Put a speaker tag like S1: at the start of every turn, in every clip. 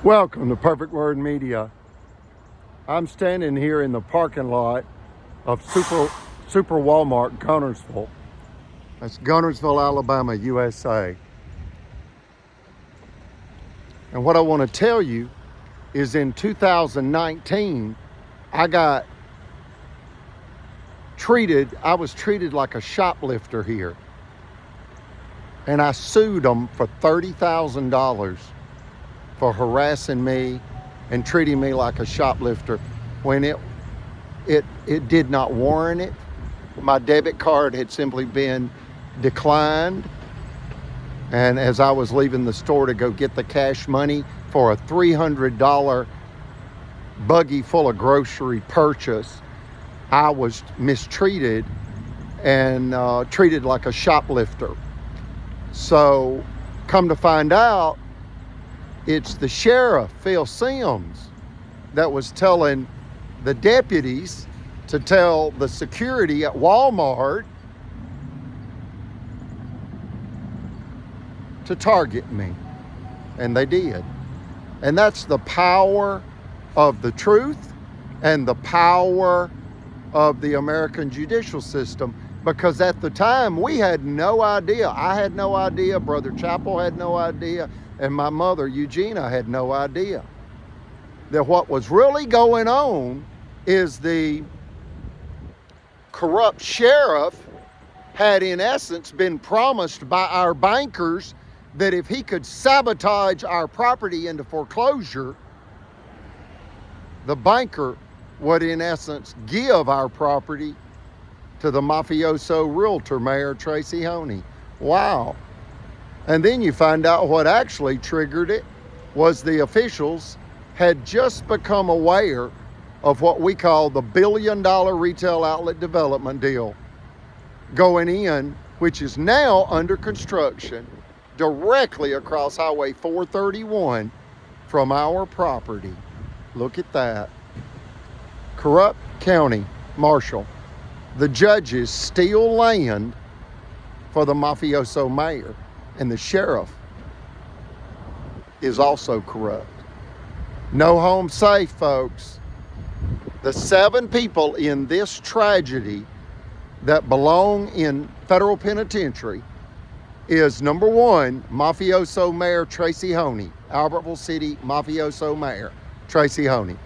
S1: Welcome to Perfect Word Media. I'm standing here in the parking lot of Super Walmart, Gunnersville. That's Gunnersville, Alabama, USA. And what I want to tell you is in 2019, I was treated like a shoplifter here. And I sued them for $30,000 for harassing me and treating me like a shoplifter when it did not warrant it. My debit card had simply been declined. And as I was leaving the store to go get the cash money for a $300 buggy full of grocery purchase, I was mistreated and treated like a shoplifter. So come to find out, it's the sheriff, Phil Sims, that was telling the deputies to tell the security at Walmart to target me. And they did. And that's the power of the truth and the power of the American judicial system. Because at the time, we had no idea. I had no idea. Brother Chappell had no idea. And my mother, Eugenia, had no idea that what was really going on is the corrupt sheriff had, in essence, been promised by our bankers that if he could sabotage our property into foreclosure, the banker would, in essence, give our property to the mafioso realtor, Mayor Tracy Honey. Wow. And then you find out what actually triggered it was the officials had just become aware of what we call the $1 billion retail outlet development deal going in, which is now under construction directly across Highway 431 from our property. Look at that. Corrupt county marshal. The judges steal land for the mafioso mayor. And the sheriff is also corrupt. No home safe, folks. The 7 people in this tragedy that belong in federal penitentiary is, number 1, mafioso mayor Tracy Honey, Albertville City mafioso mayor Tracy Honey,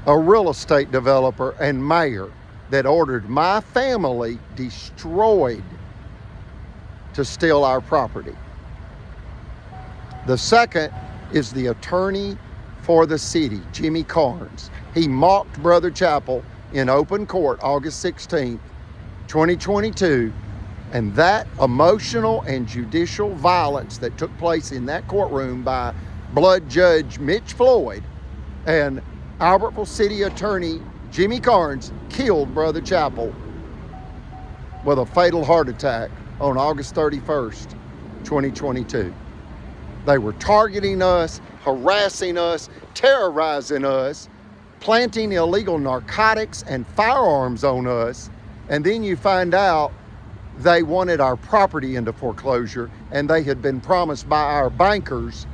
S1: a real estate developer and mayor that ordered my family destroyed to steal our property. The second is the attorney for the city, Jimmy Carnes. He mocked Brother Chappell in open court August 16th, 2022, and that emotional and judicial violence that took place in that courtroom by Blood Judge Mitch Floyd and Albertville City Attorney Jimmy Carnes killed Brother Chappell with a fatal heart attack on August 31st, 2022. They were targeting us, harassing us, terrorizing us, planting illegal narcotics and firearms on us, and then you find out they wanted our property into foreclosure, and they had been promised by our bankers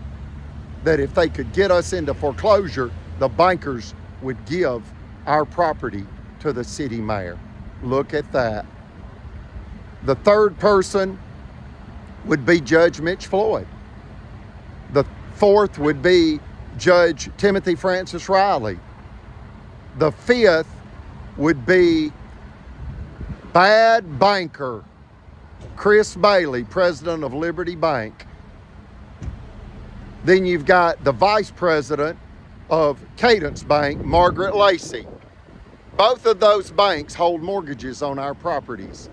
S1: that if they could get us into foreclosure, the bankers would give our property to the city mayor. Look at that. The third person would be Judge Mitch Floyd. The fourth would be Judge Timothy Francis Riley. The fifth would be bad banker Chris Bailey, president of Liberty Bank. Then you've got the vice president of Cadence Bank, Margaret Lacey. Both of those banks hold mortgages on our properties.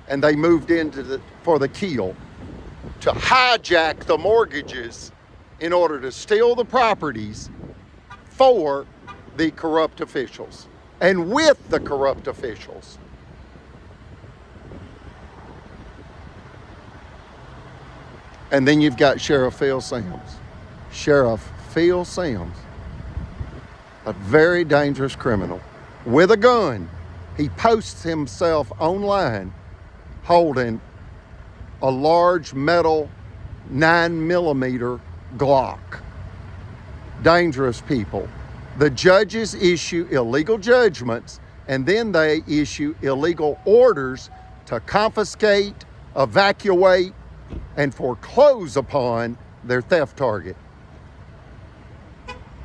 S1: And they moved into for the kill to hijack the mortgages in order to steal the properties for the corrupt officials and with the corrupt officials. And then you've got Sheriff Phil Sims. Sheriff Phil Sims, a very dangerous criminal with a gun. He posts himself online holding a large metal 9mm Glock. dangerous people. The judges issue illegal judgments, and then they issue illegal orders to confiscate, evacuate, and foreclose upon their theft target.